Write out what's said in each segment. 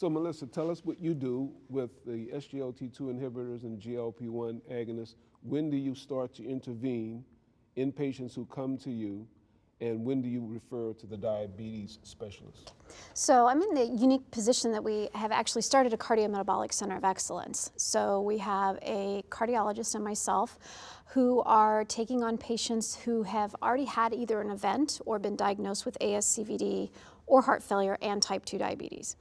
So Melissa, tell us what you do with the SGLT2 inhibitors and GLP-1 agonists. When do you start to intervene in patients who come to you, and when do you refer to the diabetes specialist? So I'm in the unique position that we have actually started a cardiometabolic center of excellence. So we have a cardiologist and myself who are taking on patients who have already had either an event or been diagnosed with ASCVD or heart failure and type 2 diabetes.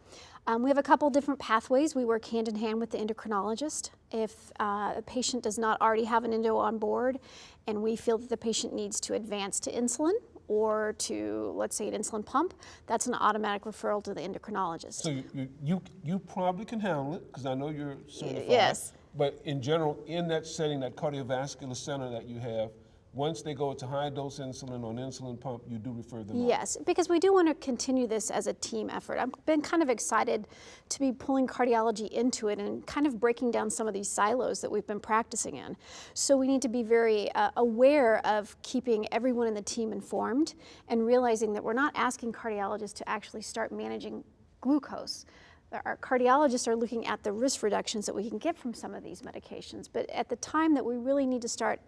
We have a couple different pathways. We work hand in hand with the endocrinologist. If a patient does not already have an endo on board and we feel that the patient needs to advance to insulin or to, let's say, an insulin pump, that's an automatic referral to the endocrinologist. So you probably can handle it, because I know you're certified. Yes. But in general, in that setting, that cardiovascular center that you have, once they go to high-dose insulin or an insulin pump, you do refer them out. Yes, because we do want to continue this as a team effort. I've been kind of excited to be pulling cardiology into it and kind of breaking down some of these silos that we've been practicing in. So we need to be very aware of keeping everyone in the team informed and realizing that we're not asking cardiologists to actually start managing glucose. Our cardiologists are looking at the risk reductions that we can get from some of these medications, but at the time that we really need to start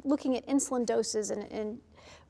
looking at insulin doses and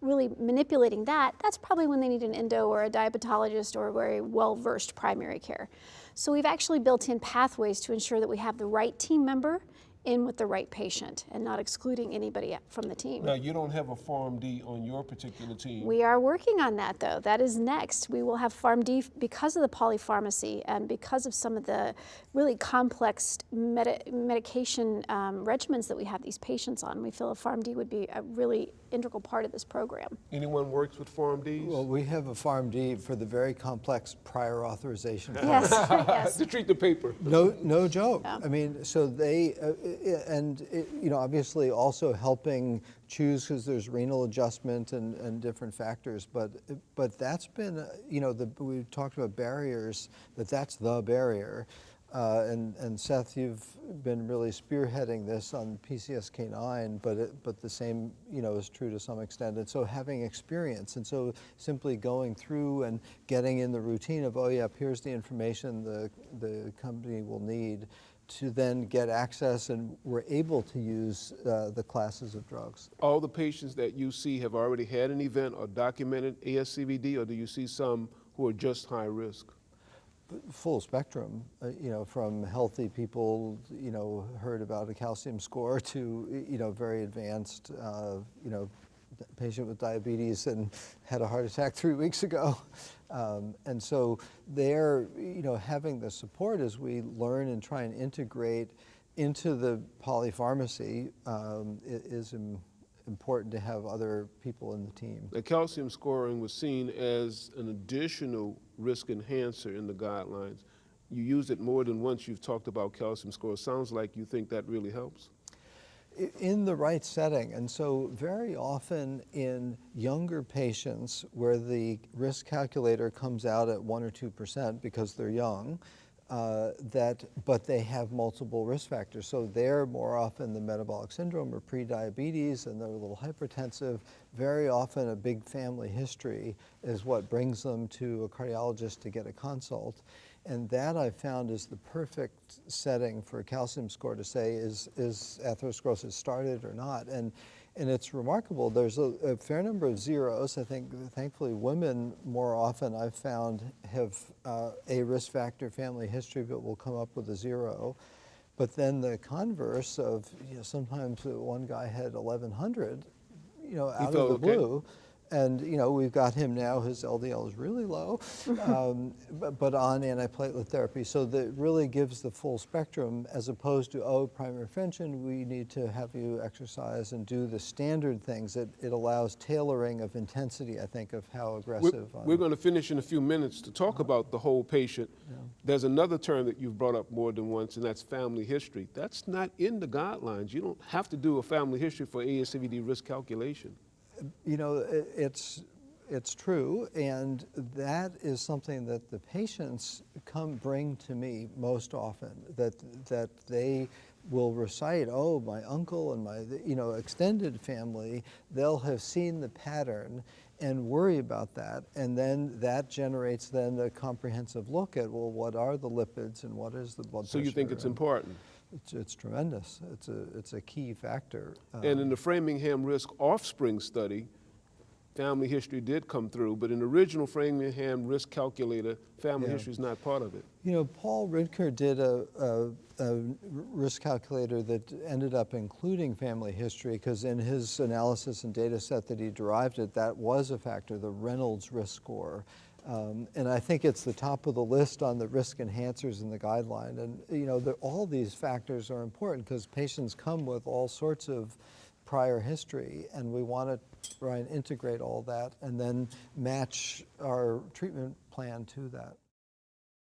really manipulating that, that's probably when they need an endo or a diabetologist or a very well-versed primary care. So we've actually built in pathways to ensure that we have the right team member in with the right patient and not excluding anybody from the team. Now, you don't have a Pharm D on your particular team. We are working on that, though. That is next. We will have Pharm D because of the polypharmacy and because of some of the really complex medication regimens that we have these patients on. We feel a Pharm D would be a really integral part of this program. Anyone works with Pharm Ds? Well, we have a Pharm D for the very complex prior authorization. Yes, yes. To treat the paper. No joke. Yeah. I mean, so they, you know, obviously also helping choose, because there's renal adjustment and different factors, but that's been, you know, we talked about barriers, that's the barrier. And Seth, you've been really spearheading this on PCSK9, but the same, you know, is true to some extent. And so having experience, and so simply going through and getting in the routine of, oh yeah, here's the information the company will need to then get access, and we're able to use the classes of drugs. All the patients that you see have already had an event or documented ASCVD, or do you see some who are just high risk? Full spectrum, you know, from healthy people, you know, heard about a calcium score to, you know, very advanced, you know, patient with diabetes and had a heart attack 3 weeks ago. And so they're, you know, having the support as we learn and try and integrate into the polypharmacy is important to have other people in the team. The calcium scoring was seen as an additional risk enhancer in the guidelines. You used it more than once. You've talked about calcium score. Sounds like you think that really helps. In the right setting. And so very often in younger patients where the risk calculator comes out at 1 or 2% because they're young, but they have multiple risk factors. So they're more often the metabolic syndrome or pre-diabetes, and they're a little hypertensive. Very often a big family history is what brings them to a cardiologist to get a consult. And that I've found is the perfect setting for a calcium score to say, is atherosclerosis started or not? And it's remarkable. There's a fair number of zeros. I think, thankfully, women more often I've found have a risk factor, family history, but will come up with a 0. But then the converse of, you know, sometimes one guy had 1,100, you know, out of the blue. And, you know, we've got him now, his LDL is really low, but on antiplatelet therapy. So that really gives the full spectrum, as opposed to, oh, primary prevention, we need to have you exercise and do the standard things. It allows tailoring of intensity, I think, of how aggressive. We're going to finish in a few minutes to talk about the whole patient. Yeah. There's another term that you've brought up more than once, and that's family history. That's not in the guidelines. You don't have to do a family history for ASCVD risk calculation. You know, it's true, and that is something that the patients bring to me most often, that they will recite, oh, my uncle and my extended family, they'll have seen the pattern and worry about that, and then that generates then a comprehensive look at, well, what are the lipids and what is the blood pressure? So you think it's important? It's tremendous. It's a key factor. And in the Framingham Risk Offspring Study, family history did come through, but in the original Framingham Risk Calculator, family history is not part of it. Paul Ridker did a risk calculator that ended up including family history, because in his analysis and data set that he derived that was a factor, the Reynolds risk score. And I think it's the top of the list on the risk enhancers in the guideline. And all these factors are important because patients come with all sorts of prior history, and we want to try and integrate all that and then match our treatment plan to that.